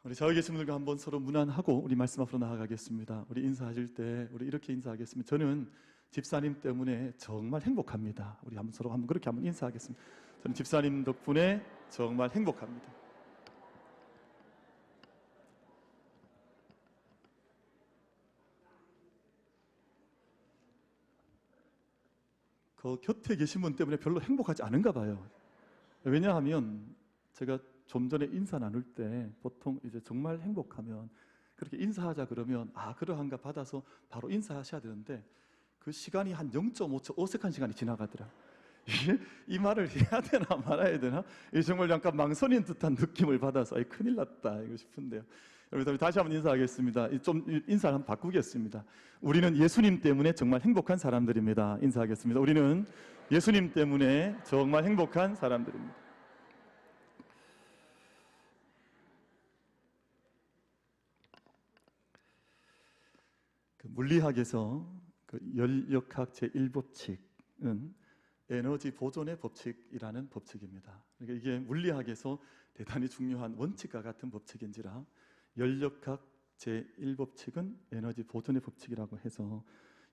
우리 저기 계신 분들과 한번 서로 문안하고 우리 말씀 앞으로 나아가겠습니다. 우리 인사하실 때 우리 이렇게 인사하겠습니다. 저는 집사님 때문에 정말 행복합니다. 우리 한번 서로 한번 그렇게 한번 인사하겠습니다. 저는 집사님 덕분에 정말 행복합니다. 그 곁에 계신 분 때문에 별로 행복하지 않은가 봐요. 왜냐하면 제가 좀 전에 인사 나눌 때 보통 이제 정말 행복하면 그렇게 인사하자 그러면 그러한가 받아서 바로 인사하셔야 되는데 그 시간이 한 0.5초 어색한 시간이 지나가더라. 이 말을 해야 되나 말아야 되나? 정말 약간 망설이는 듯한 느낌을 받아서 큰일 났다 이거 싶은데요. 여러분 다시 한번 인사하겠습니다. 좀 인사를 한번 바꾸겠습니다. 우리는 예수님 때문에 정말 행복한 사람들입니다. 인사하겠습니다. 우리는 예수님 때문에 정말 행복한 사람들입니다. 물리학에서 열역학 제1법칙은 에너지 보존의 법칙이라는 법칙입니다. 그러니까 이게 물리학에서 대단히 중요한 원칙과 같은 법칙인지라 열역학 제1법칙은 에너지 보존의 법칙이라고 해서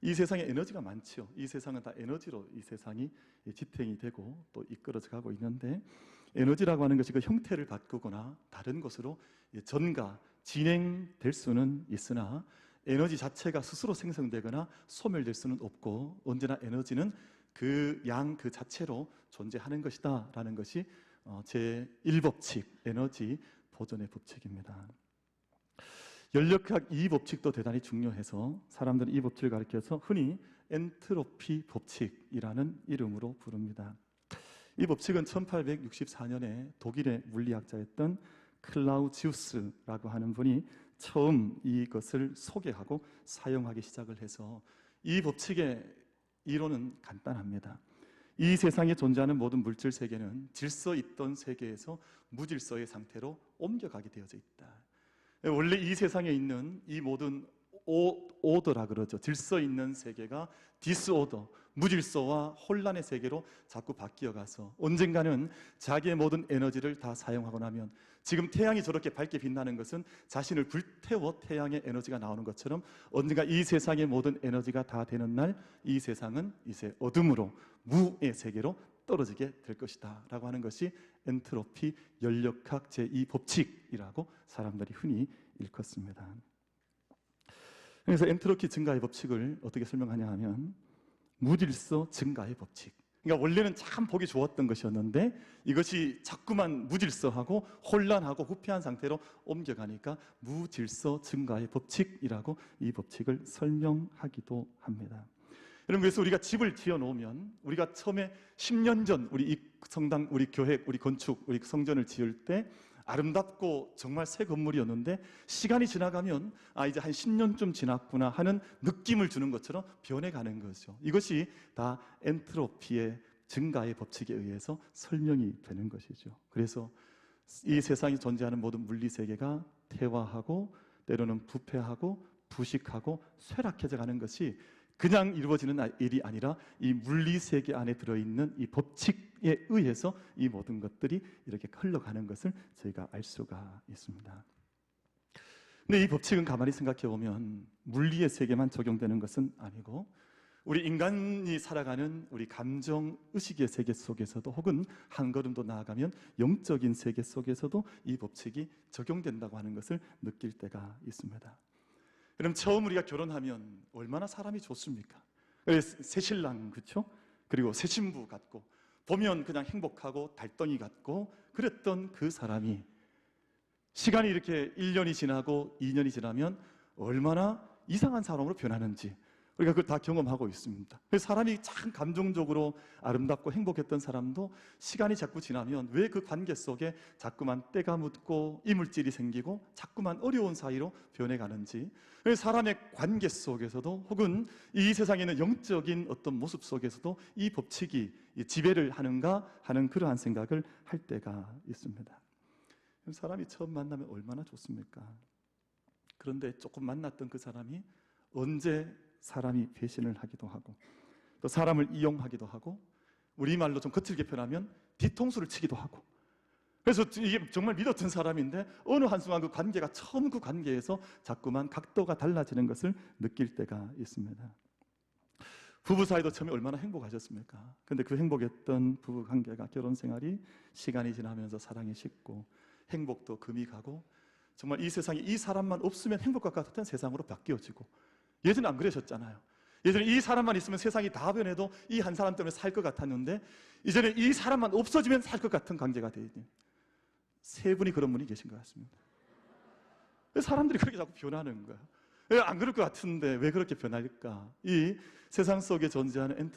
이 세상에 에너지가 많지요. 이 세상은 다 에너지로 이 세상이 지탱이 되고 또 이끌어져 가고 있는데 에너지라고 하는 것이 그 형태를 바꾸거나 다른 것으로 전가, 진행될 수는 있으나 에너지 자체가 스스로 생성되거나 소멸될 수는 없고 언제나 에너지는 그 양 그 자체로 존재하는 것이다 라는 것이 제1법칙 에너지 보존의 법칙입니다. 연력학 이 법칙도 대단히 중요해서 사람들은 이 법칙을 가리켜서 흔히 엔트로피 법칙이라는 이름으로 부릅니다. 이 법칙은 1864년에 독일의 물리학자였던 클라우지우스라고 하는 분이 처음 이것을 소개하고 사용하기 시작을 해서 이 법칙의 이론은 간단합니다. 이 세상에 존재하는 모든 물질 세계는 질서 있던 세계에서 무질서의 상태로 옮겨가게 되어져 있다. 원래 이 세상에 있는 이 모든 오더라 그러죠. 질서 있는 세계가 디스오더, 무질서와 혼란의 세계로 자꾸 바뀌어가서 언젠가는 자기의 모든 에너지를 다 사용하고 나면 지금 태양이 저렇게 밝게 빛나는 것은 자신을 불태워 태양의 에너지가 나오는 것처럼 언젠가 이 세상의 모든 에너지가 다 되는 날 이 세상은 이제 어둠으로 무의 세계로 떨어지게 될 것이다 라고 하는 것이 엔트로피 열역학 제2법칙이라고 사람들이 흔히 일컫습니다. 그래서 엔트로피 증가의 법칙을 어떻게 설명하냐 하면 무질서 증가의 법칙. 그러니까 원래는 참 보기 좋았던 것이었는데 이것이 자꾸만 무질서하고 혼란하고 후패한 상태로 옮겨가니까 무질서 증가의 법칙이라고 이 법칙을 설명하기도 합니다. 여러분, 그래서 우리가 집을 지어 놓으면 우리가 처음에 10년 전 우리 이 성당, 우리 교회, 우리 건축, 우리 성전을 지을 때 아름답고 정말 새 건물이었는데 시간이 지나가면 이제 한 10년쯤 지났구나 하는 느낌을 주는 것처럼 변해가는 거죠. 이것이 다 엔트로피의 증가의 법칙에 의해서 설명이 되는 것이죠. 그래서 이 세상에 존재하는 모든 물리 세계가 퇴화하고 때로는 부패하고 부식하고 쇠락해져 가는 것이 그냥 이루어지는 일이 아니라 이 물리세계 안에 들어있는 이 법칙에 의해서 이 모든 것들이 이렇게 흘러가는 것을 저희가 알 수가 있습니다. 근데 이 법칙은 가만히 생각해 보면 물리의 세계만 적용되는 것은 아니고 우리 인간이 살아가는 우리 감정, 의식의 세계 속에서도 혹은 한 걸음 더 나아가면 영적인 세계 속에서도 이 법칙이 적용된다고 하는 것을 느낄 때가 있습니다. 그럼 처음 우리가 결혼하면 얼마나 사람이 좋습니까? 새신랑, 그렇죠? 그리고 새신부 같고 보면 그냥 행복하고 달덩이 같고 그랬던 그 사람이 시간이 이렇게 1년이 지나고 2년이 지나면 얼마나 이상한 사람으로 변하는지 우리가 그걸 다 경험하고 있습니다. 그래서 사람이 참 감정적으로 아름답고 행복했던 사람도 시간이 자꾸 지나면 왜 그 관계 속에 자꾸만 때가 묻고 이물질이 생기고 자꾸만 어려운 사이로 변해가는지, 사람의 관계 속에서도 혹은 이 세상에 있는 영적인 어떤 모습 속에서도 이 법칙이 지배를 하는가 하는 그러한 생각을 할 때가 있습니다. 사람이 처음 만나면 얼마나 좋습니까? 그런데 조금 만났던 그 사람이 언제 사람이 배신을 하기도 하고 또 사람을 이용하기도 하고 우리말로 좀 거칠게 표현하면 뒤통수를 치기도 하고 그래서 이게 정말 믿었던 사람인데 어느 한순간 그 관계가 처음 그 관계에서 자꾸만 각도가 달라지는 것을 느낄 때가 있습니다. 부부 사이도 처음에 얼마나 행복하셨습니까? 근데 그 행복했던 부부 관계가, 결혼 생활이 시간이 지나면서 사랑이 식고 행복도 금이 가고, 정말 이 세상에 이 사람만 없으면 행복과 같았던 세상으로 바뀌어지고, 예전에 안 그러셨잖아요. 예전에 이 사람만 있으면 세상이 다 변해도 이 한 사람 때문에 살 것 같았는데, 이제는 이 사람만 없어지면 살 것 같은 관계가 되어 있는, 세 분이 그런 분이 계신 것 같습니다. 사람들이 그렇게 자꾸 변하는 거야. 안 그럴 것 같은데 왜 그렇게 변할까? 이 세상 속에 존재하는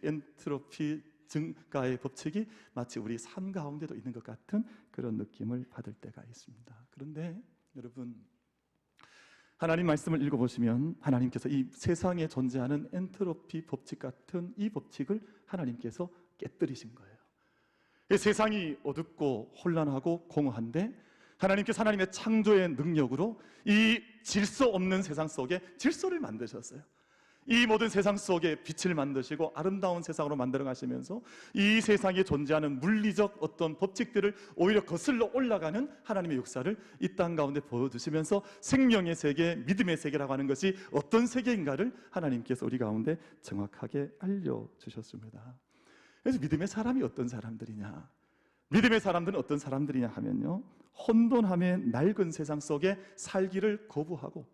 엔트로피 증가의 법칙이 마치 우리 삶 가운데도 있는 것 같은 그런 느낌을 받을 때가 있습니다. 그런데 여러분, 하나님 말씀을 읽어보시면 하나님께서 이 세상에 존재하는 엔트로피 법칙 같은 이 법칙을 하나님께서 깨뜨리신 거예요. 세상이 어둡고 혼란하고 공허한데 하나님께서 하나님의 창조의 능력으로 이 질서 없는 세상 속에 질서를 만드셨어요. 이 모든 세상 속에 빛을 만드시고 아름다운 세상으로 만들어 가시면서 이 세상에 존재하는 물리적 어떤 법칙들을 오히려 거슬러 올라가는 하나님의 역사를 이 땅 가운데 보여주시면서 생명의 세계, 믿음의 세계라고 하는 것이 어떤 세계인가를 하나님께서 우리 가운데 정확하게 알려주셨습니다. 그래서 믿음의 사람이 어떤 사람들이냐, 믿음의 사람들은 어떤 사람들이냐 하면요, 혼돈함의 낡은 세상 속에 살기를 거부하고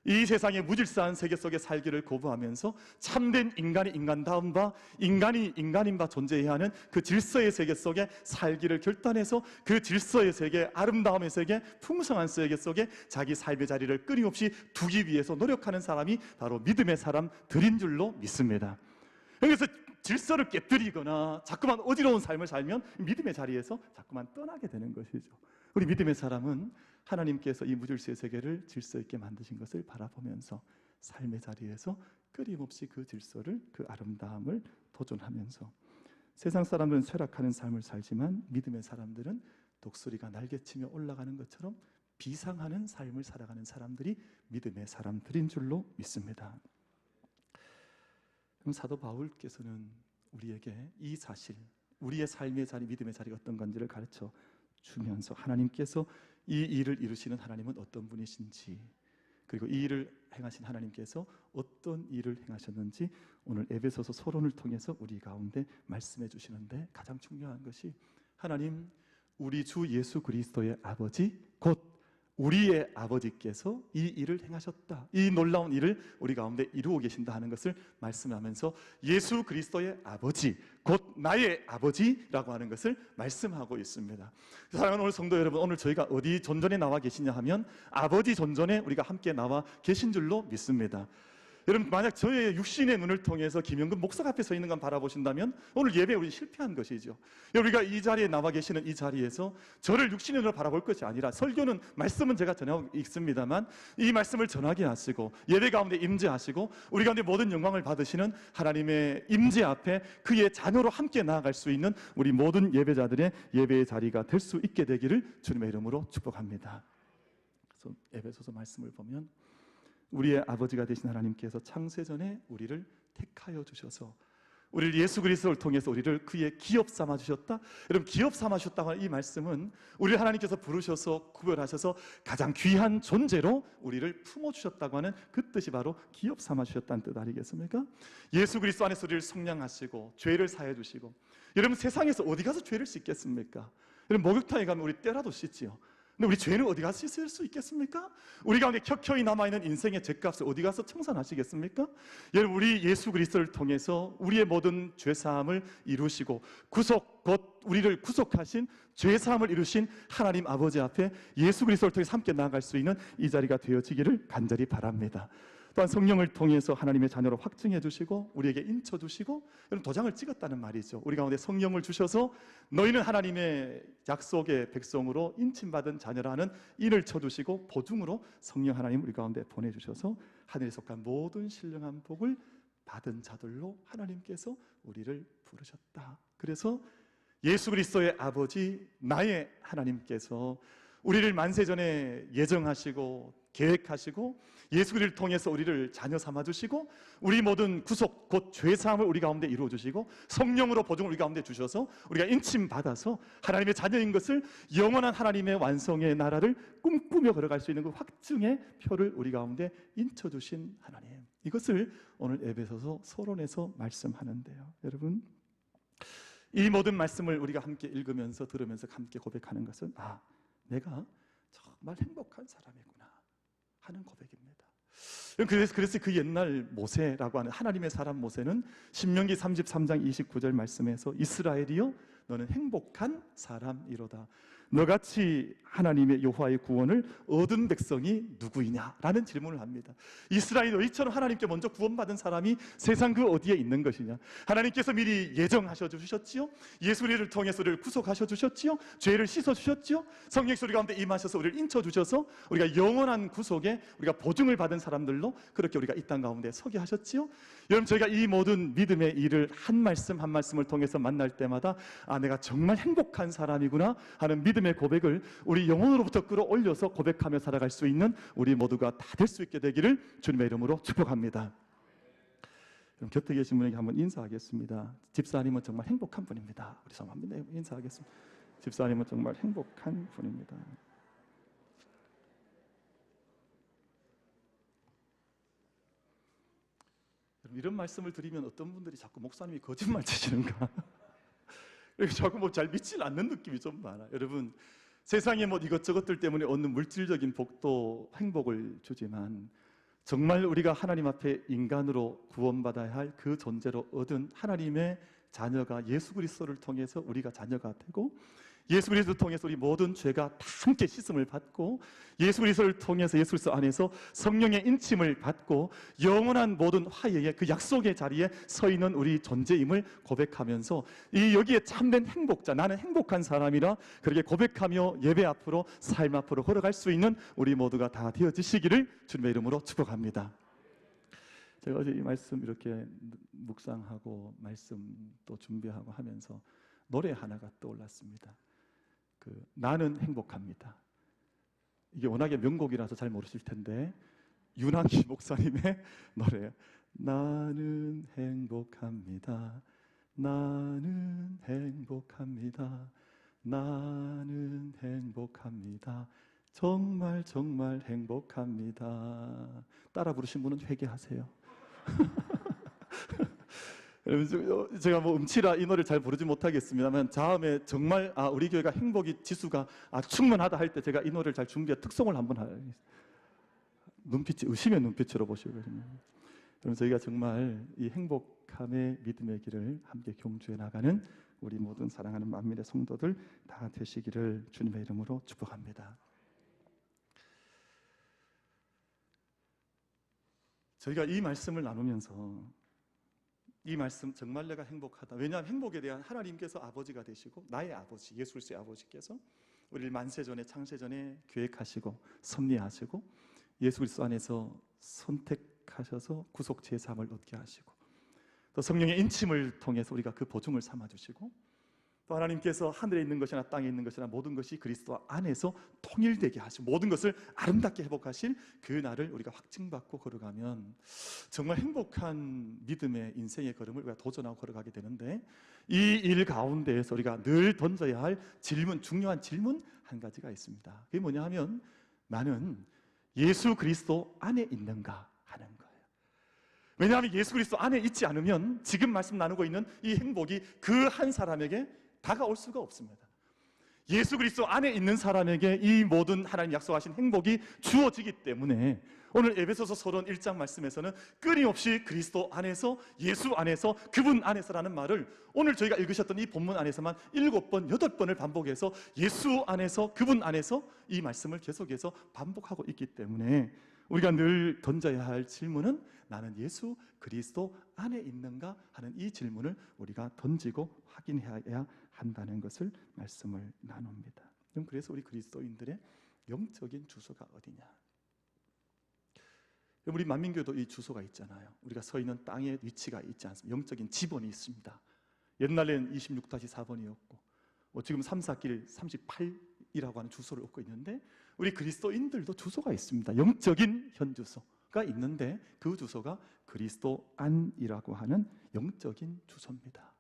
이 세상의 무질서한 세계 속에 살기를 거부하면서 참된 인간이 인간다운 바, 인간이 인간인 바 존재해야 하는 그 질서의 세계 속에 살기를 결단해서 그 질서의 세계, 아름다움의 세계, 풍성한 세계 속에 자기 삶의 자리를 끊임없이 두기 위해서 노력하는 사람이 바로 믿음의 사람들인 줄로 믿습니다. 그래서 질서를 깨뜨리거나 자꾸만 어지러운 삶을 살면 믿음의 자리에서 자꾸만 떠나게 되는 것이죠. 우리 믿음의 사람은 하나님께서 이 무질서의 세계를 질서 있게 만드신 것을 바라보면서 삶의 자리에서 끊임없이 그 질서를, 그 아름다움을 도전하면서, 세상 사람들은 쇠락하는 삶을 살지만 믿음의 사람들은 독수리가 날개치며 올라가는 것처럼 비상하는 삶을 살아가는 사람들이 믿음의 사람들인 줄로 믿습니다. 그럼 사도 바울께서는 우리에게 이 사실, 우리의 삶의 자리, 믿음의 자리가 어떤 건지를 가르쳐 주면서 하나님께서 이 일을 이루시는 하나님은 어떤 분이신지, 그리고 이 일을 행하신 하나님께서 어떤 일을 행하셨는지 오늘 에베소서 서론을 통해서 우리 가운데 말씀해 주시는데, 가장 중요한 것이 하나님, 우리 주 예수 그리스도의 아버지, 곧 우리의 아버지께서 이 일을 행하셨다, 이 놀라운 일을 우리 가운데 이루고 계신다 하는 것을 말씀하면서 예수 그리스도의 아버지, 곧 나의 아버지라고 하는 것을 말씀하고 있습니다. 사랑하는 오늘 성도 여러분, 오늘 저희가 어디 존전에 나와 계시냐 하면 아버지 존전에 우리가 함께 나와 계신 줄로 믿습니다. 여러분, 만약 저의 육신의 눈을 통해서 김영근 목사가 앞에 서 있는 건 바라보신다면 오늘 예배에 우리 실패한 것이죠. 우리가 이 자리에 나와 계시는 이 자리에서 저를 육신의 눈으로 바라볼 것이 아니라, 설교는 말씀은 제가 전하고 있습니다만 이 말씀을 전하게 하시고 예배 가운데 임재하시고 우리 가운데 모든 영광을 받으시는 하나님의 임재 앞에 그의 자녀로 함께 나아갈 수 있는 우리 모든 예배자들의 예배의 자리가 될 수 있게 되기를 주님의 이름으로 축복합니다. 그래서 에베소서 말씀을 보면 우리의 아버지가 되신 하나님께서 창세전에 우리를 택하여 주셔서 우리를 예수 그리스도를 통해서 우리를 그의 기업 삼아 주셨다. 여러분, 기업 삼아 주셨다고 하는 이 말씀은 우리를 하나님께서 부르셔서 구별하셔서 가장 귀한 존재로 우리를 품어 주셨다고 하는 그 뜻이 바로 기업 삼아 주셨다는 뜻 아니겠습니까? 예수 그리스도 안에서 우리를 성량하시고 죄를 사해 주시고, 여러분, 세상에서 어디 가서 죄를 씻겠습니까? 여러분, 목욕탕에 가면 우리 때라도 씻지요. 근데 우리 죄는 어디 가서 씻을 수 있겠습니까? 우리 가운데 켜켜이 남아있는 인생의 죄값을 어디 가서 청산하시겠습니까? 여러분, 우리 예수 그리스도를 통해서 우리의 모든 죄사함을 이루시고 구속, 곧 우리를 구속하신 죄사함을 이루신 하나님 아버지 앞에 예수 그리스도를 통해서 함께 나아갈 수 있는 이 자리가 되어지기를 간절히 바랍니다. 또한 성령을 통해서 하나님의 자녀로 확증해 주시고 우리에게 인쳐 주시고, 여러분, 도장을 찍었다는 말이죠. 우리 가운데 성령을 주셔서 너희는 하나님의 약속의 백성으로 인침받은 자녀라는 인을 쳐주시고 보증으로 성령 하나님 우리 가운데 보내주셔서 하늘에 속한 모든 신령한 복을 받은 자들로 하나님께서 우리를 부르셨다. 그래서 예수 그리스도의 아버지, 나의 하나님께서 우리를 만세전에 예정하시고 계획하시고 예수 그리스도를 통해서 우리를 자녀 삼아주시고 우리 모든 구속 곧 죄사함을 우리 가운데 이루어주시고 성령으로 보증을 우리 가운데 주셔서 우리가 인침받아서 하나님의 자녀인 것을 영원한 하나님의 완성의 나라를 꿈꾸며 걸어갈 수 있는 그 확증의 표를 우리 가운데 인쳐주신 하나님, 이것을 오늘 에베소서 서론에서 말씀하는데요. 여러분, 이 모든 말씀을 우리가 함께 읽으면서 들으면서 함께 고백하는 것은 내가 정말 행복한 사람이구나 하는 고백입니다. 그래서 그 옛날 모세라고 하는 하나님의 사람 모세는 신명기 33장 29절 말씀에서 이스라엘이여 너는 행복한 사람이로다. 너같이 하나님의 여호와의 구원을 얻은 백성이 누구이냐라는 질문을 합니다. 이스라엘 너희처럼 하나님께 먼저 구원받은 사람이 세상 그 어디에 있는 것이냐? 하나님께서 미리 예정하셔 주셨지요. 예수 그리스도를 통해서 우리를 구속하셔 주셨지요. 죄를 씻어 주셨지요. 성령 소리 가운데 임하셔서 우리를 인쳐 주셔서 우리가 영원한 구속에 우리가 보증을 받은 사람들로 그렇게 우리가 이 땅 가운데 서게 하셨지요. 여러분, 저희가 이 모든 믿음의 일을 한 말씀 한 말씀을 통해서 만날 때마다 내가 정말 행복한 사람이구나 하는 믿음의 고백을 우리 영혼으로부터 끌어올려서 고백하며 살아갈 수 있는 우리 모두가 다 될 수 있게 되기를 주님의 이름으로 축복합니다. 그럼 곁에 계신 분에게 한번 인사하겠습니다. 집사님은 정말 행복한 분입니다. 우리 성 한번 인사하겠습니다. 집사님은 정말 행복한 분입니다. 이런 말씀을 드리면 어떤 분들이 자꾸 목사님이 거짓말 치시는가 자꾸 잘 믿지 않는 느낌이 좀 많아요. 여러분, 세상에 이것저것들 때문에 얻는 물질적인 복도 행복을 주지만 정말 우리가 하나님 앞에 인간으로 구원받아야 할 그 존재로 얻은 하나님의 자녀가 예수 그리스도를 통해서 우리가 자녀가 되고 예수 그리스도를 통해서 우리 모든 죄가 다 함께 씻음을 받고 예수 그리스도를 통해서 예수 그리스도 안에서 성령의 인침을 받고 영원한 모든 화해의 그 약속의 자리에 서 있는 우리 존재임을 고백하면서 여기에 참된 행복자, 나는 행복한 사람이라 그렇게 고백하며 예배 앞으로 삶 앞으로 걸어갈 수 있는 우리 모두가 다 되어지시기를 주님의 이름으로 축복합니다. 제가 어제 이 말씀 이렇게 묵상하고 말씀 또 준비하고 하면서 노래 하나가 떠올랐습니다. 나는 행복합니다. 이게 워낙에 명곡이라서 잘 모르실 텐데 윤항기 목사님의 노래예요. 나는 행복합니다. 나는 행복합니다. 나는 행복합니다. 정말 정말 행복합니다. 따라 부르신 분은 회개하세요. 여러분, 제가 음치라 이 노래를 잘 부르지 못하겠습니다만 다음에 정말 우리 교회가 행복이 지수가 충분하다 할 때 제가 이 노래를 잘 준비해 특송을 한번 하겠습니다. 눈빛이 의심의 눈빛으로 보시거든요. 여러분, 저희가 정말 이 행복함의 믿음의 길을 함께 경주해 나가는 우리 모든 사랑하는 만민의 성도들 다 되시기를 주님의 이름으로 축복합니다. 저희가 이 말씀을 나누면서 이 말씀 정말 내가 행복하다. 왜냐하면 행복에 대한 하나님께서 아버지가 되시고 나의 아버지 예수 그리스도의 아버지께서 우리를 만세전에 창세전에 계획하시고 섭리하시고 예수 그리스도 안에서 선택하셔서 구속 제사함을 얻게 하시고 또 성령의 인침을 통해서 우리가 그 보증을 삼아주시고 또 하나님께서 하늘에 있는 것이나 땅에 있는 것이나 모든 것이 그리스도 안에서 통일되게 하시고 모든 것을 아름답게 회복하실 그 날을 우리가 확증받고 걸어가면 정말 행복한 믿음의 인생의 걸음을 우리가 도전하고 걸어가게 되는데 이 일 가운데에서 우리가 늘 던져야 할 질문, 중요한 질문 한 가지가 있습니다. 그게 뭐냐 하면 나는 예수 그리스도 안에 있는가 하는 거예요. 왜냐하면 예수 그리스도 안에 있지 않으면 지금 말씀 나누고 있는 이 행복이 그 한 사람에게 다가올 수가 없습니다. 예수 그리스도 안에 있는 사람에게 이 모든 하나님 약속하신 행복이 주어지기 때문에 오늘 에베소서 서론 1장 말씀에서는 끊임없이 그리스도 안에서 예수 안에서 그분 안에서라는 말을 오늘 저희가 읽으셨던 이 본문 안에서만 7번, 8번을 반복해서 예수 안에서 그분 안에서 이 말씀을 계속해서 반복하고 있기 때문에 우리가 늘 던져야 할 질문은 나는 예수 그리스도 안에 있는가 하는 이 질문을 우리가 던지고 확인해야 한다는 것을 말씀을 나눕니다. 그래서 우리 그리스도인들의 영적인 주소가 어디냐? 우리 만민교회도 이 주소가 있잖아요. 우리가 서 있는 땅의 위치가 있지 않습니까? 영적인 지번이 있습니다. 옛날에는 26-4번이었고 지금 3, 4길 38 안이라고 하는 주소를 얻고 있는데, 우리 그리스도인들도 주소가 있습니다. 영적인 현주소가 있는데 그 주소가 그리스도 안이라고 하는 영적인 주소입니다.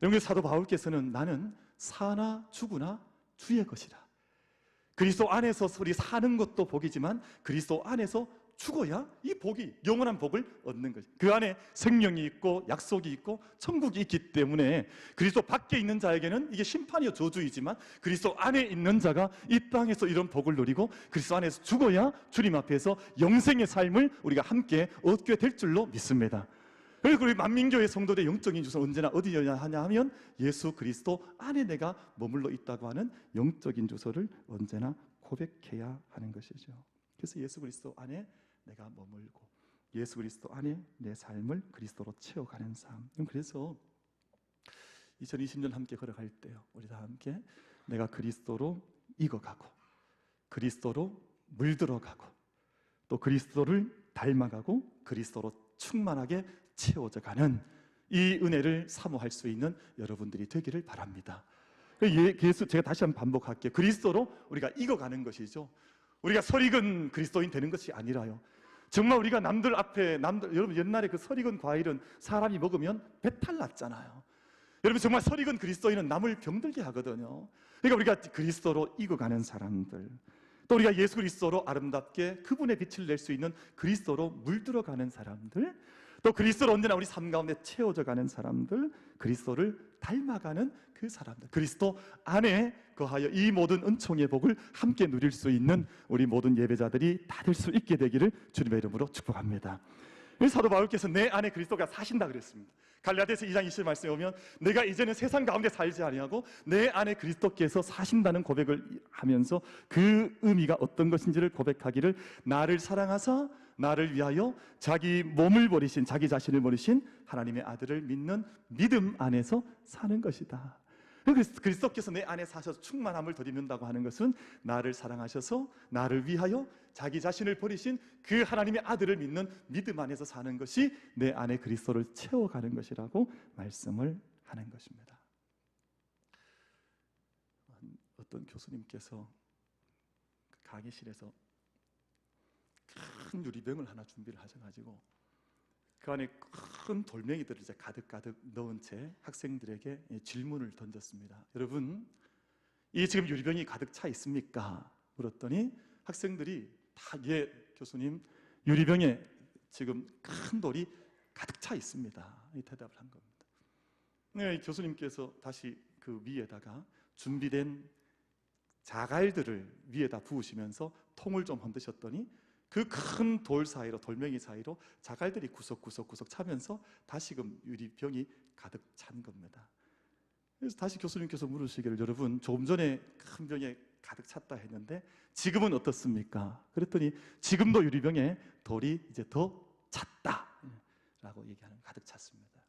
여러분, 사도 바울께서는 나는 사나 죽으나 주의 것이라, 그리스도 안에서 우리 사는 것도 복이지만 그리스도 안에서 죽어야 이 복이, 영원한 복을 얻는 것이, 그 안에 생명이 있고 약속이 있고 천국이 있기 때문에 그리스도 밖에 있는 자에게는 이게 심판이요 저주이지만, 그리스도 안에 있는 자가 이 땅에서 이런 복을 누리고 그리스도 안에서 죽어야 주님 앞에서 영생의 삶을 우리가 함께 얻게 될 줄로 믿습니다. 그리고 우리 만민교회 성도들의 영적인 주소는 언제나 어디여야 하냐 하면 예수 그리스도 안에 내가 머물러 있다고 하는 영적인 주소를 언제나 고백해야 하는 것이죠. 그래서 예수 그리스도 안에 내가 머물고 예수 그리스도 안에 내 삶을 그리스도로 채워가는 삶. 그래서 2020년 함께 걸어갈 때요, 우리 다 함께 내가 그리스도로 익어가고 그리스도로 물들어가고 또 그리스도를 닮아가고 그리스도로 충만하게 채워져 가는 이 은혜를 사모할 수 있는 여러분들이 되기를 바랍니다. 예수, 제가 다시 한번 반복할게요. 그리스도로 우리가 익어가는 것이죠. 우리가 설익은 그리스도인 되는 것이 아니라요, 정말 우리가 남들 앞에, 여러분 옛날에 그 설익은 과일은 사람이 먹으면 배탈 났잖아요. 여러분 정말 설익은 그리스도인은 남을 병들게 하거든요. 그러니까 우리가 그리스도로 익어가는 사람들, 또 우리가 예수 그리스도로 아름답게 그분의 빛을 낼 수 있는 그리스도로 물들어가는 사람들, 또 그리스도로 언제나 우리 삶 가운데 채워져 가는 사람들, 그리스도를 닮아가는 그 사람들, 그리스도 안에 거하여 이 모든 은총의 복을 함께 누릴 수 있는 우리 모든 예배자들이 다 될 수 있게 되기를 주님의 이름으로 축복합니다. 사도 바울께서 내 안에 그리스도가 사신다 그랬습니다. 갈라디아서 2장 20절 말씀에 보면 내가 이제는 세상 가운데 살지 아니하고 내 안에 그리스도께서 사신다는 고백을 하면서 그 의미가 어떤 것인지를 고백하기를, 나를 사랑하사 나를 위하여 자기 몸을 버리신, 자기 자신을 버리신 하나님의 아들을 믿는 믿음 안에서 사는 것이다. 그리스도께서 내 안에 사셔서 충만함을 더입는다고 하는 것은 나를 사랑하셔서 나를 위하여 자기 자신을 버리신 그 하나님의 아들을 믿는 믿음 안에서 사는 것이 내 안에 그리스도를 채워가는 것이라고 말씀을 하는 것입니다. 어떤 교수님께서 강의실에서 큰 유리병을 하나 준비를 하셔가지고 그 안에 큰 돌멩이들을 이제 가득 넣은 채 학생들에게 질문을 던졌습니다. 여러분, 이 지금 유리병이 가득 차 있습니까? 물었더니 학생들이 다 예 교수님, 유리병에 지금 큰 돌이 가득 차 있습니다, 이 대답을 한 겁니다. 네, 교수님께서 다시 그 위에다가 준비된 자갈들을 위에다 부으시면서 통을 좀 흔드셨더니 그 큰 돌 사이로, 돌멩이 사이로 자갈들이 구석구석 차면서 다시금 유리병이 가득 찬 겁니다. 그래서 다시 교수님께서 물으시기를, 여러분 조금 전에 큰 병에 가득 찼다 했는데 지금은 어떻습니까? 그랬더니 지금도 유리병에 돌이 이제 더 찼다 라고 얘기하는, 가득 찼습니다.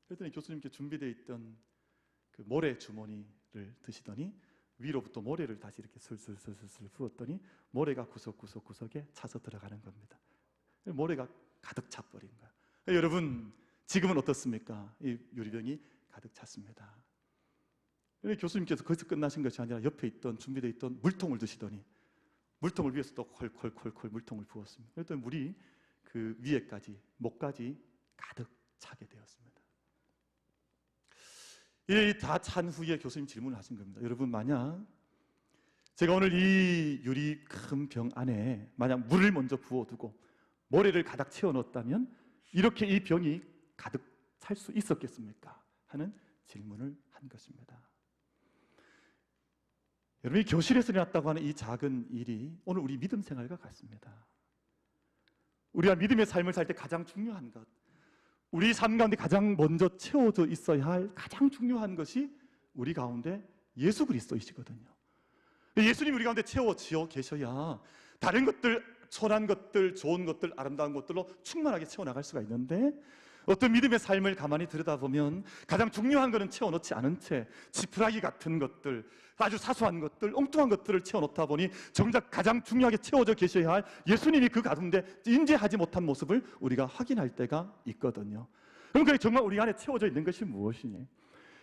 그랬더니 교수님께 준비되어 있던 그 모래 주머니를 드시더니 위로부터 모래를 다시 이렇게 슬슬 부었더니 모래가 구석구석에 차서 들어가는 겁니다. 모래가 가득 차버린 거예요. 여러분, 지금은 어떻습니까? 이 유리병이 가득 찼습니다. 교수님께서 거기서 끝나신 것이 아니라 옆에 있던, 준비되어 있던 물통을 드시더니 물통을 위에서 또 콜콜 물통을 부었습니다. 그랬더니 물이 그 위에까지, 목까지 가득 차게 되었습니다. 이 다 찬 후에 교수님 질문을 하신 겁니다. 여러분, 만약 제가 오늘 이 유리 큰 병 안에 만약 물을 먼저 부어두고 모래를 가득 채워 넣었다면 이렇게 이 병이 가득 찰 수 있었겠습니까? 하는 질문을 한 것입니다. 여러분이 교실에서 일어났다고 하는 이 작은 일이 오늘 우리 믿음 생활과 같습니다. 우리가 믿음의 삶을 살 때 가장 중요한 것, 우리 삶 가운데 가장 먼저 채워져 있어야 할 가장 중요한 것이 우리 가운데 예수 그리스도이시거든요. 예수님 우리 가운데 채워지어 계셔야 다른 것들, 선한 것들, 좋은 것들, 아름다운 것들로 충만하게 채워나갈 수가 있는데, 어떤 믿음의 삶을 가만히 들여다보면 가장 중요한 것은 채워놓지 않은 채 지푸라기 같은 것들, 아주 사소한 것들, 엉뚱한 것들을 채워놓다 보니 정작 가장 중요하게 채워져 계셔야 할 예수님이 그 가운데 인재하지 못한 모습을 우리가 확인할 때가 있거든요. 그러니까 정말 우리 안에 채워져 있는 것이 무엇이니?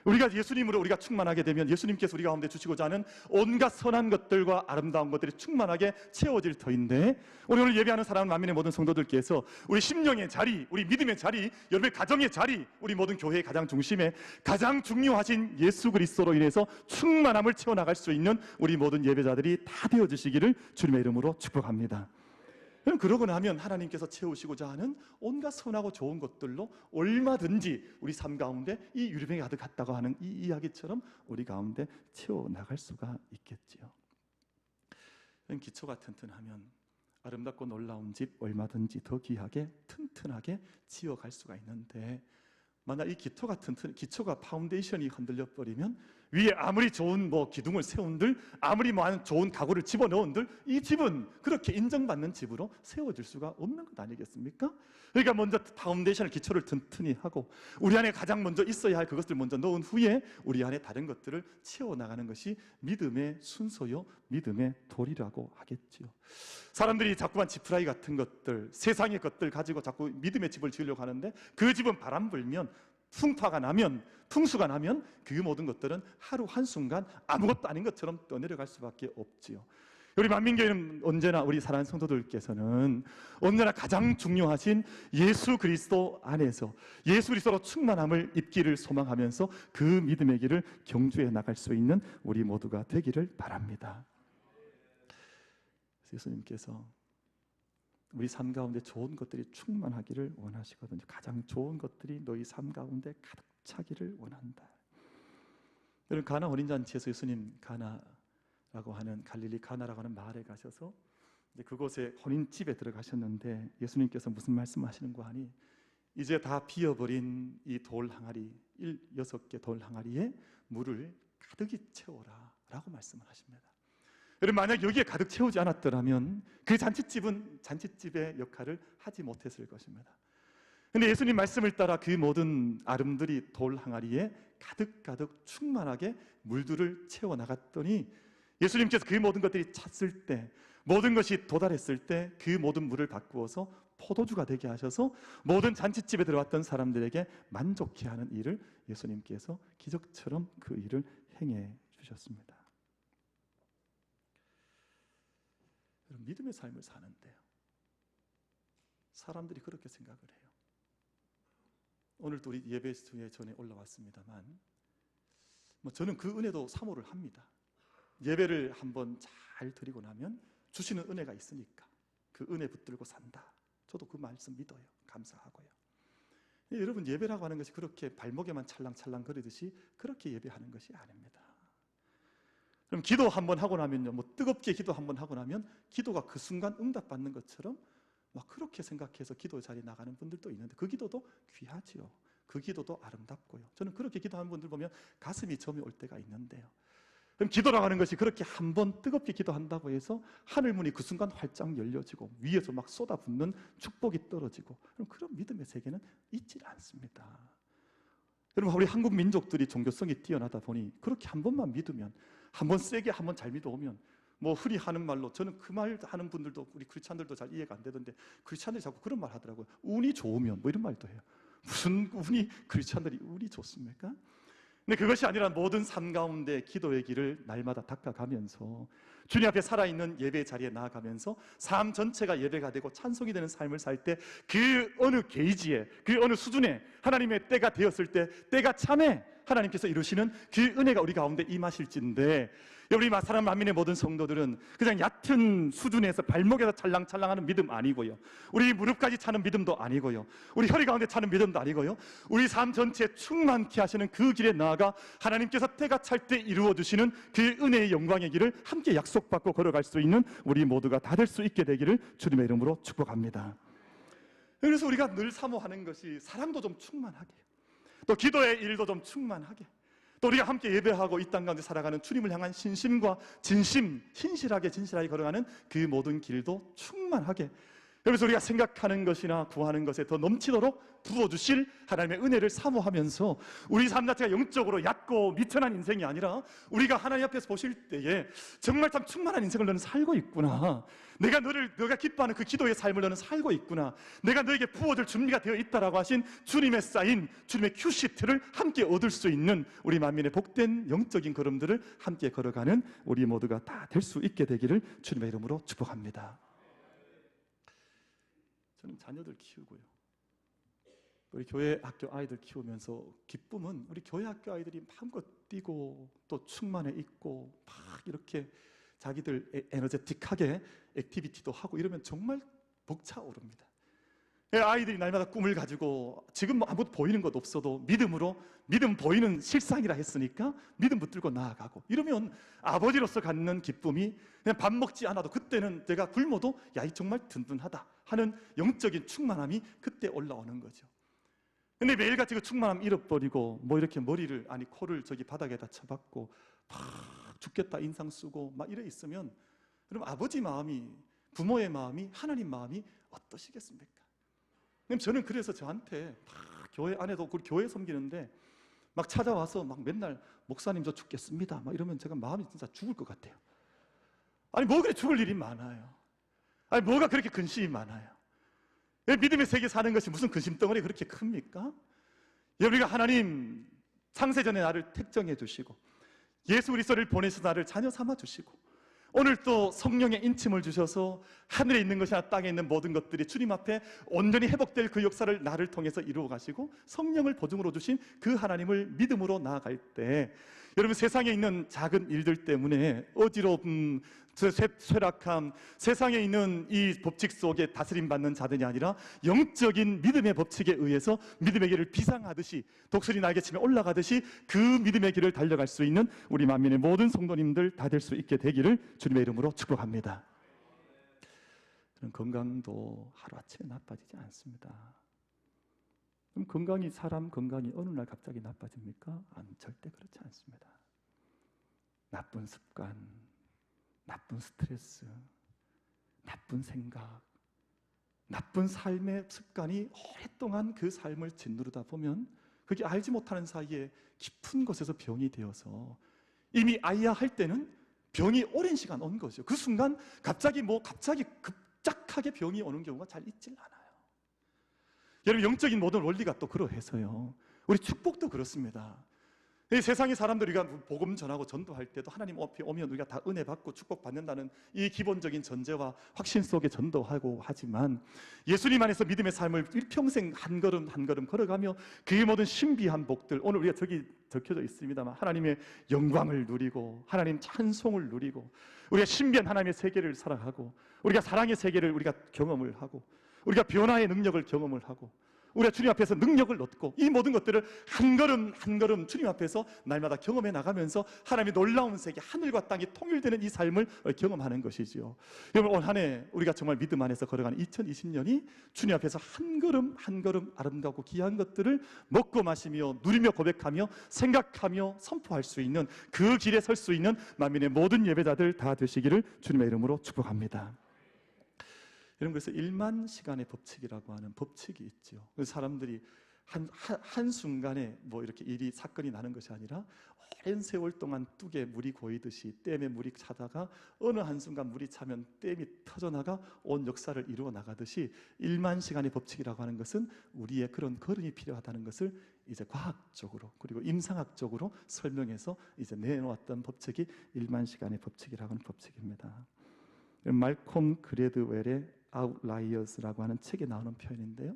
우리가 예수님으로 우리가 충만하게 되면 예수님께서 우리 가운데 주시고자 하는 온갖 선한 것들과 아름다운 것들이 충만하게 채워질 터인데, 우리 오늘 예배하는 사랑하는 만민의 모든 성도들께서 우리 심령의 자리, 우리 믿음의 자리, 여러분의 가정의 자리, 우리 모든 교회의 가장 중심에 가장 중요하신 예수 그리스도로 인해서 충만함을 채워나갈 수 있는 우리 모든 예배자들이 다 되어주시기를 주님의 이름으로 축복합니다. 그러고 나면 하나님께서 채우시고자 하는 온갖 선하고 좋은 것들로 얼마든지 우리 삶 가운데 이 유리병이 가득했다고 하는 이 이야기처럼 우리 가운데 채워나갈 수가 있겠지요. 기초가 튼튼하면 아름답고 놀라운 집 얼마든지 더 귀하게 튼튼하게 지어갈 수가 있는데, 만약 이 기초가 파운데이션이 흔들려 버리면 위에 아무리 좋은 기둥을 세운들, 아무리 많은 좋은 가구를 집어넣은들 이 집은 그렇게 인정받는 집으로 세워질 수가 없는 것 아니겠습니까? 그러니까 먼저 파운데이션을, 기초를 튼튼히 하고 우리 안에 가장 먼저 있어야 할 그것을 먼저 넣은 후에 우리 안에 다른 것들을 채워나가는 것이 믿음의 순서요, 믿음의 도리라고 하겠지요. 사람들이 자꾸만 지푸라기 같은 것들, 세상의 것들 가지고 자꾸 믿음의 집을 지으려고 하는데, 그 집은 바람 불면, 풍파가 나면, 풍수가 나면 그 모든 것들은 하루 한순간 아무것도 아닌 것처럼 떠내려갈 수밖에 없지요. 우리 만민교회는 언제나 우리 사랑하는 성도들께서는 언제나 가장 중요하신 예수 그리스도 안에서 예수 그리스도로 충만함을 입기를 소망하면서 그 믿음의 길을 경주해 나갈 수 있는 우리 모두가 되기를 바랍니다. 예수님께서 우리 삶 가운데 좋은 것들이 충만하기를 원하시거든요. 가장 좋은 것들이 너희 삶 가운데 가득 차기를 원한다. 여러분, 가나 어린잔치에서 예수님 가나라고 하는, 갈릴리 가나라고 하는 마을에 가셔서 그곳에 혼인집에 들어가셨는데, 예수님께서 무슨 말씀하시는가 하니, 이제 다 비어버린 이 돌 항아리, 6개 돌 항아리에 물을 가득히 채워라 라고 말씀을 하십니다. 여러분, 만약 여기에 가득 채우지 않았더라면 그 잔치집은 잔치집의 역할을 하지 못했을 것입니다. 그런데 예수님 말씀을 따라 그 모든 아름드리 돌 항아리에 가득 충만하게 물들을 채워나갔더니, 예수님께서 그 모든 것들이 찼을 때, 모든 것이 도달했을 때 그 모든 물을 바꾸어서 포도주가 되게 하셔서 모든 잔치집에 들어왔던 사람들에게 만족해 하는 일을 예수님께서 기적처럼 그 일을 행해 주셨습니다. 믿음의 삶을 사는데요, 사람들이 그렇게 생각을 해요. 오늘도 우리 예배 중에 전에 올라왔습니다만, 저는 그 은혜도 사모를 합니다. 예배를 한번 잘 드리고 나면 주시는 은혜가 있으니까 그 은혜 붙들고 산다. 저도 그 말씀 믿어요. 감사하고요. 여러분, 예배라고 하는 것이 그렇게 발목에만 찰랑찰랑 거리듯이 그렇게 예배하는 것이 아닙니다. 그럼 기도 한번 하고 나면요, 뜨겁게 기도 한번 하고 나면 기도가 그 순간 응답받는 것처럼 그렇게 생각해서 기도 자리에 나가는 분들도 있는데, 그 기도도 귀하지요. 그 기도도 아름답고요. 저는 그렇게 기도하는 분들 보면 가슴이 점이 올 때가 있는데요. 그럼 기도라고 하는 것이 그렇게 한번 뜨겁게 기도한다고 해서 하늘문이 그 순간 활짝 열려지고 위에서 막 쏟아붓는 축복이 떨어지고, 그런 믿음의 세계는 있지 않습니다. 여러분, 우리 한국 민족들이 종교성이 뛰어나다 보니 그렇게 한 번만 믿으면, 한번 세게 한번 잘 믿어오면, 흔히 하는 말로, 저는 그 말 하는 분들도 우리 크리스찬들도 잘 이해가 안 되던데, 크리스찬들이 자꾸 그런 말 하더라고요. 운이 좋으면, 이런 말도 해요. 무슨 운이, 크리스찬들이 운이 좋습니까? 근데 그것이 아니라 모든 삶 가운데 기도의 길을 날마다 닦아가면서 주님 앞에 살아있는 예배 자리에 나아가면서 삶 전체가 예배가 되고 찬송이 되는 삶을 살 때, 그 어느 게이지에, 그 어느 수준에 하나님의 때가 되었을 때, 때가 참에 하나님께서 이루시는 그 은혜가 우리 가운데 임하실진데, 우리 사랑 만민의 모든 성도들은 그냥 얕은 수준에서 발목에서 찰랑찰랑하는 믿음 아니고요, 우리 무릎까지 차는 믿음도 아니고요, 우리 허리 가운데 차는 믿음도 아니고요, 우리 삶 전체에 충만케 하시는 그 길에 나아가 하나님께서 때가 찰 때 이루어주시는 그 은혜의 영광의 길을 함께 약속받고 걸어갈 수 있는 우리 모두가 다 될 수 있게 되기를 주님의 이름으로 축복합니다. 그래서 우리가 늘 사모하는 것이 사랑도 좀 충만하게, 또 기도의 일도 좀 충만하게, 또 우리가 함께 예배하고 이 땅 가운데 살아가는 주님을 향한 신심과 진심, 신실하게 걸어가는 그 모든 길도 충만하게, 그래서 우리가 생각하는 것이나 구하는 것에 더 넘치도록 부어주실 하나님의 은혜를 사모하면서 우리 삶 자체가 영적으로 얕고 미천한 인생이 아니라 우리가 하나님 앞에서 보실 때에 정말 참 충만한 인생을 너는 살고 있구나, 너가 기뻐하는 그 기도의 삶을 너는 살고 있구나, 내가 너에게 부어줄 준비가 되어 있다라고 하신 주님의 사인, 주님의 큐시트를 함께 얻을 수 있는 우리 만민의 복된 영적인 걸음들을 함께 걸어가는 우리 모두가 다 될 수 있게 되기를 주님의 이름으로 축복합니다. 저는 자녀들 키우고요, 우리 교회 학교 아이들 키우면서 기쁨은 우리 교회 학교 아이들이 마음껏 뛰고 또 충만해 있고 막 이렇게 자기들 에너제틱하게 액티비티도 하고 이러면 정말 벅차오릅니다. 아이들이 날마다 꿈을 가지고 지금 뭐 아무것도 보이는 것 없어도 믿음 보이는 실상이라 했으니까 믿음 붙들고 나아가고 이러면 아버지로서 갖는 기쁨이 그냥 밥 먹지 않아도 그때는 내가 굶어도 야, 이 정말 든든하다 하는 영적인 충만함이 그때 올라오는 거죠. 근데 매일같이 그 충만함 잃어버리고 뭐 이렇게 코를 저기 바닥에다 쳐박고 막 죽겠다 인상 쓰고 막 이래 있으면 그럼 아버지 마음이, 부모의 마음이, 하나님 마음이 어떠시겠습니까? 저는 그래서 저한테 막 교회 안에도 교회 섬기는데 막 찾아와서 막 맨날 목사님 저 죽겠습니다 막 이러면 제가 마음이 진짜 죽을 것 같아요. 아니 뭐 그래 죽을 일이 많아요. 아니 뭐가 그렇게 근심이 많아요. 믿음의 세계 사는 것이 무슨 근심덩어리 그렇게 큽니까? 우리가 하나님 창세전에 나를 택정해 주시고 예수 그리스도를 보내서 나를 자녀 삼아 주시고 오늘 또 성령의 인침을 주셔서 하늘에 있는 것이나 땅에 있는 모든 것들이 주님 앞에 온전히 회복될 그 역사를 나를 통해서 이루어 가시고 성령을 보증으로 주신 그 하나님을 믿음으로 나아갈 때 여러분 세상에 있는 작은 일들 때문에 어지러움, 쇠락함, 세상에 있는 이 법칙 속에 다스림받는 자들이 아니라 영적인 믿음의 법칙에 의해서 믿음의 길을 비상하듯이 독수리 날개치며 올라가듯이 그 믿음의 길을 달려갈 수 있는 우리 만민의 모든 성도님들 다 될 수 있게 되기를 주님의 이름으로 축복합니다. 그런 건강도 하루아침에 나빠지지 않습니다. 그럼 사람 건강이 어느 날 갑자기 나빠집니까? 절대 그렇지 않습니다. 나쁜 습관, 나쁜 스트레스, 나쁜 생각, 나쁜 삶의 습관이 오랫동안 그 삶을 짓누르다 보면 그게 알지 못하는 사이에 깊은 곳에서 병이 되어서 이미 아이야 할 때는 병이 오랜 시간 온 거죠. 그 순간 갑자기 급작하게 병이 오는 경우가 잘 있질 않아요. 여러분 영적인 모든 원리가 또 그러해서요. 우리 축복도 그렇습니다. 이 세상의 사람들이 우리가 복음 전하고 전도할 때도 하나님 앞에 오면 우리가 다 은혜 받고 축복 받는다는 이 기본적인 전제와 확신 속에 전도하고 하지만 예수님 안에서 믿음의 삶을 일평생 한 걸음 한 걸음 걸어가며 그의 모든 신비한 복들, 오늘 우리가 저기 적혀져 있습니다만 하나님의 영광을 누리고 하나님 찬송을 누리고 우리가 신비한 하나님의 세계를 살아가고 우리가 사랑의 세계를 우리가 경험을 하고 우리가 변화의 능력을 경험을 하고 우리가 주님 앞에서 능력을 얻고 이 모든 것들을 한 걸음 한 걸음 주님 앞에서 날마다 경험해 나가면서 하나님의 놀라운 세계, 하늘과 땅이 통일되는 이 삶을 경험하는 것이지요. 여러분 올 한 해 우리가 정말 믿음 안에서 걸어가는 2020년이 주님 앞에서 한 걸음 한 걸음 아름다고 귀한 것들을 먹고 마시며 누리며 고백하며 생각하며 선포할 수 있는 그 길에 설 수 있는 만민의 모든 예배자들 다 되시기를 주님의 이름으로 축복합니다. 여러분 그래서 1만 시간의 법칙이라고 하는 법칙이 있죠. 그래서 사람들이 한 순간에 뭐 이렇게 사건이 나는 것이 아니라 오랜 세월 동안 뚝에 물이 고이듯이 댐에 물이 차다가 어느 한순간 물이 차면 댐이 터져나가 온 역사를 이루어 나가듯이 1만 시간의 법칙이라고 하는 것은 우리의 그런 걸음이 필요하다는 것을 이제 과학적으로 그리고 임상학적으로 설명해서 이제 내놓았던 법칙이 1만 시간의 법칙이라고 하는 법칙입니다. 말콤 그레드웰의 아웃라이어스라고 하는 책에 나오는 표현인데요.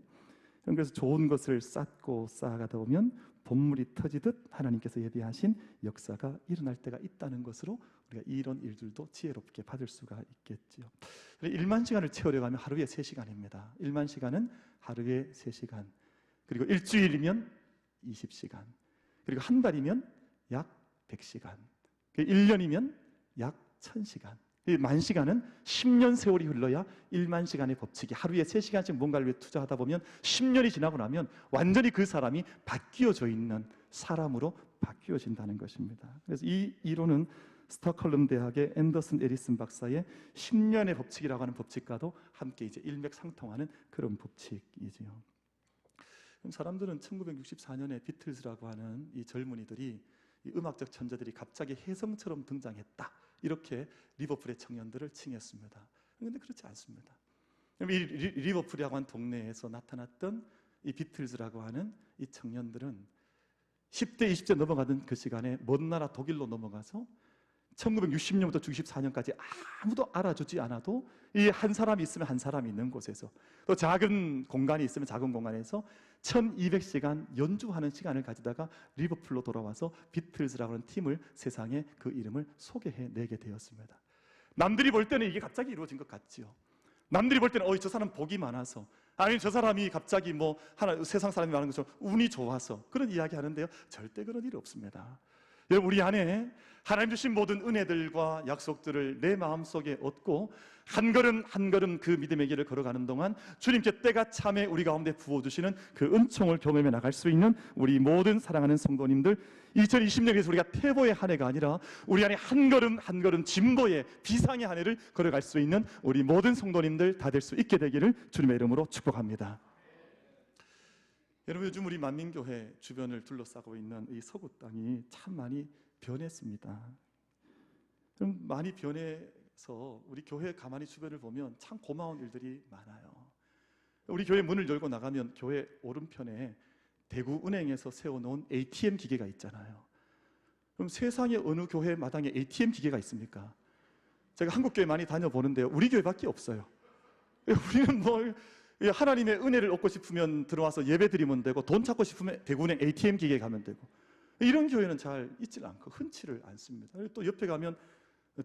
그래서 좋은 것을 쌓고 쌓아가다 보면 본물이 터지듯 하나님께서 예비하신 역사가 일어날 때가 있다는 것으로 우리가 이런 일들도 지혜롭게 받을 수가 있겠지요. 1만 시간을 채우려고 하면 하루에 3시간입니다. 1만 시간은 하루에 3시간, 그리고 일주일이면 20시간, 그리고 한 달이면 약 100시간, 1년이면 약 1000시간. 이 만 시간은 10년 세월이 흘러야 1만 시간의 법칙이 하루에 3시간씩 뭔가를 위해 투자하다 보면 10년이 지나고 나면 완전히 그 사람이 바뀌어져 있는 사람으로 바뀌어진다는 것입니다. 그래서 이 이론은 스톡홀름 대학의 앤더슨 에리슨 박사의 10년의 법칙이라고 하는 법칙과도 함께 이제 일맥상통하는 그런 법칙이지요. 사람들은 1964년에 비틀즈라고 하는 이 젊은이들이, 이 음악적 천재들이 갑자기 혜성처럼 등장했다, 이렇게 리버풀의 청년들을 칭했습니다. 그런데 그렇지 않습니다. 이 리버풀이라고 하는 동네에서 나타났던 이 비틀즈라고 하는 이 청년들은 10대, 20대 넘어가던 그 시간에 먼 나라 독일로 넘어가서 1960년부터 64년까지 아무도 알아주지 않아도 이 한 사람이 있으면 한 사람이 있는 곳에서, 또 작은 공간이 있으면 작은 공간에서 1200시간 연주하는 시간을 가지다가 리버풀로 돌아와서 비틀즈라고 하는 팀을 세상에 그 이름을 소개해내게 되었습니다. 남들이 볼 때는 이게 갑자기 이루어진 것 같지요. 남들이 볼 때는 저 사람 복이 많아서, 아니 저 사람이 갑자기 뭐 하나 세상 사람이 많은 것처럼 운이 좋아서 그런 이야기 하는데요, 절대 그런 일이 없습니다. 여러분, 우리 안에 하나님 주신 모든 은혜들과 약속들을 내 마음속에 얻고 한 걸음 한 걸음 그 믿음의 길을 걸어가는 동안 주님께 때가 참에 우리 가운데 부어주시는 그 은총을 경험해 나갈 수 있는 우리 모든 사랑하는 성도님들, 2020년에서 우리가 태보의 한 해가 아니라 우리 안에 한 걸음 한 걸음 진보의 비상의 한 해를 걸어갈 수 있는 우리 모든 성도님들 다 될 수 있게 되기를 주님의 이름으로 축복합니다. 여러분, 요즘 우리 만민교회 주변을 둘러싸고 있는 이 서구 땅이 참 많이 변했습니다. 많이 변해서 우리 교회 가만히 주변을 보면 참 고마운 일들이 많아요. 우리 교회 문을 열고 나가면 교회 오른편에 대구은행에서 세워놓은 ATM 기계가 있잖아요. 그럼 세상에 어느 교회 마당에 ATM 기계가 있습니까? 제가 한국 교회 많이 다녀보는데요, 우리 교회밖에 없어요. 우리는 뭐 하나님의 은혜를 얻고 싶으면 들어와서 예배 드리면 되고, 돈 찾고 싶으면 대구은행 ATM 기계에 가면 되고, 이런 교회는 잘 있질 않고 흔치를 않습니다. 또 옆에 가면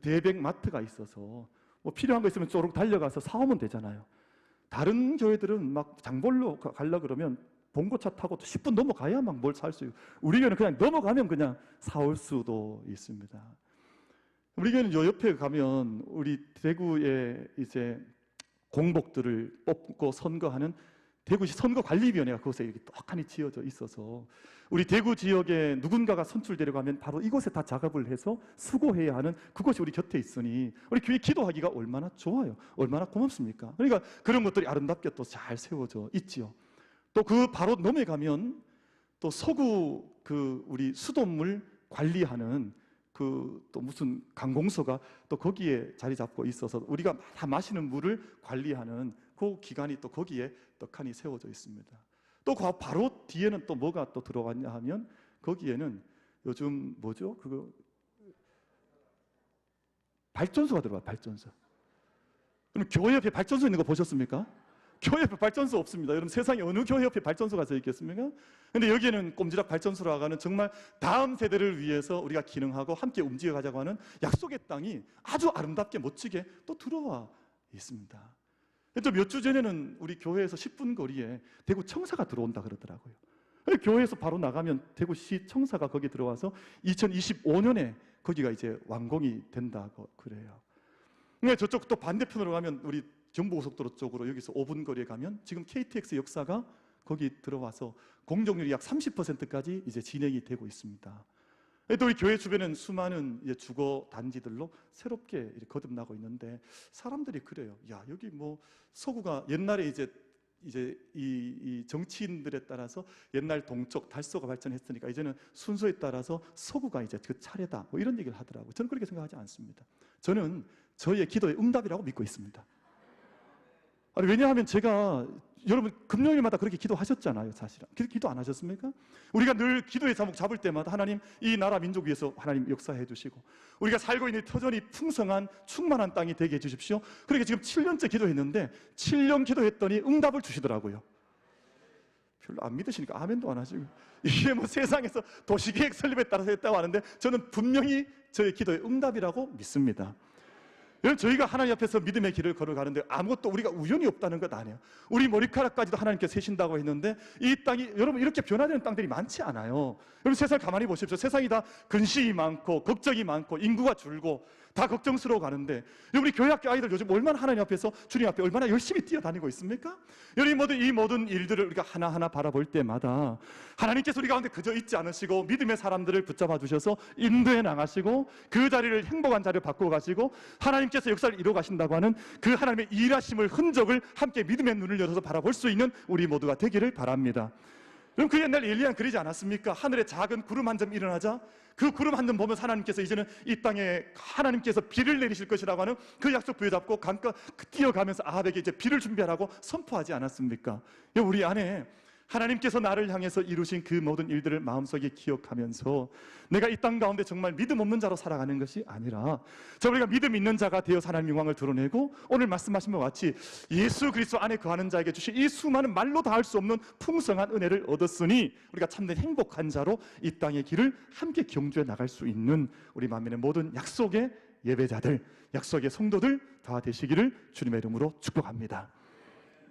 대백마트가 있어서 뭐 필요한 거 있으면 쪼록 달려가서 사오면 되잖아요. 다른 교회들은 막 장보러 가려고 그러면 봉고차 타고 10분 넘어가야 막 뭘 살 수 있고, 우리 교회는 그냥 넘어가면 그냥 사올 수도 있습니다. 우리 교회는 요 옆에 가면 우리 대구에 이제 공복들을 뽑고 선거하는 대구시 선거관리위원회가 그곳에 이렇게 떡하니 지어져 있어서 우리 대구 지역에 누군가가 선출되려고 하면 바로 이곳에 다 작업을 해서 수고해야 하는 그곳이 우리 곁에 있으니 우리 교회 기도하기가 얼마나 좋아요. 얼마나 고맙습니까? 그러니까 그런 것들이 아름답게 또 잘 세워져 있지요. 또 그 바로 넘어가면 또 서구 그 우리 수돗물 관리하는 그 또 무슨 강공소가 또 거기에 자리 잡고 있어서 우리가 다 마시는 물을 관리하는 그 기관이 또 거기에 떡하니 세워져 있습니다. 또 바로 뒤에는 또 뭐가 또 들어왔냐 하면 거기에는 요즘 뭐죠? 그거 발전소가 들어와. 발전소. 그럼 교회 옆에 발전소 있는 거 보셨습니까? 교회 옆에 발전소 없습니다. 여러분, 세상에 어느 교회 옆에 발전소가 서 있겠습니까? 근데 여기에는 꼼지락 발전소라고 하는 정말 다음 세대를 위해서 우리가 기능하고 함께 움직여 가자고 하는 약속의 땅이 아주 아름답게 멋지게 또 들어와 있습니다. 또 몇 주 전에는 우리 교회에서 10분 거리에 대구 청사가 들어온다 그러더라고요. 교회에서 바로 나가면 대구시 청사가 거기 들어와서 2025년에 거기가 이제 완공이 된다고 그래요. 근데 저쪽 또 반대편으로 가면 우리 경부고속도로 쪽으로 여기서 5분 거리에 가면 지금 KTX 역사가 거기 들어와서 공정률이 약 30%까지 이제 진행이 되고 있습니다. 또 우리 교회 주변은 수많은 이제 주거 단지들로 새롭게 이렇게 거듭나고 있는데 사람들이 그래요. 야, 여기 뭐 서구가 옛날에 이제 이 정치인들에 따라서 옛날 동쪽 달서가 발전했으니까 이제는 순서에 따라서 서구가 이제 그 차례다. 뭐 이런 얘기를 하더라고요. 저는 그렇게 생각하지 않습니다. 저는 저희의 기도의 응답이라고 믿고 있습니다. 아니, 왜냐하면 제가 여러분 금요일마다 그렇게 기도하셨잖아요. 사실은 그렇게 기도 안 하셨습니까? 우리가 늘 기도의 자목 잡을 때마다 하나님 이 나라 민족 위해서 하나님 역사해 주시고 우리가 살고 있는 터전이 풍성한 충만한 땅이 되게 해 주십시오. 그렇게 지금 7년째 기도했는데 7년 기도했더니 응답을 주시더라고요. 별로 안 믿으시니까 아멘도 안 하시고, 이게 뭐 세상에서 도시계획 설립에 따라서 했다고 하는데 저는 분명히 저의 기도의 응답이라고 믿습니다. 여러분, 저희가 하나님 앞에서 믿음의 길을 걸어가는데 아무것도 우리가 우연이 없다는 것 아니에요. 우리 머리카락까지도 하나님께서 세신다고 했는데 이 땅이 여러분 이렇게 변화되는 땅들이 많지 않아요. 여러분, 세상 가만히 보십시오. 세상이 다 근심이 많고 걱정이 많고 인구가 줄고 다 걱정스러워 가는데, 우리 교회학교 아이들 요즘 얼마나 하나님 앞에서, 주님 앞에 얼마나 열심히 뛰어다니고 있습니까? 여러분, 이 모든 일들을 우리가 하나하나 바라볼 때마다 하나님께서 우리 가운데 그저 있지 않으시고 믿음의 사람들을 붙잡아 주셔서 인도해 나가시고 그 자리를 행복한 자리로 바꾸어 가시고 하나님께서 역사를 이루어 가신다고 하는 그 하나님의 일하심을, 흔적을 함께 믿음의 눈을 열어서 바라볼 수 있는 우리 모두가 되기를 바랍니다. 그럼 그 옛날 엘리야는 그러지 않았습니까? 하늘에 작은 구름 한 점 일어나자 그 구름 한 점 보면서 하나님께서 이제는 이 땅에 하나님께서 비를 내리실 것이라고 하는 그 약속 부여잡고 강가 뛰어가면서 아합에게 이제 비를 준비하라고 선포하지 않았습니까? 우리 안에 하나님께서 나를 향해서 이루신 그 모든 일들을 마음속에 기억하면서 내가 이 땅 가운데 정말 믿음 없는 자로 살아가는 것이 아니라 우리가 믿음 있는 자가 되어 하나님의 영광을 드러내고 오늘 말씀하신 것 같이 예수 그리스도 안에 거하는 자에게 주신 이 수많은 말로 다 할 수 없는 풍성한 은혜를 얻었으니 우리가 참된 행복한 자로 이 땅의 길을 함께 경주해 나갈 수 있는 우리 만민의 모든 약속의 예배자들, 약속의 성도들 다 되시기를 주님의 이름으로 축복합니다.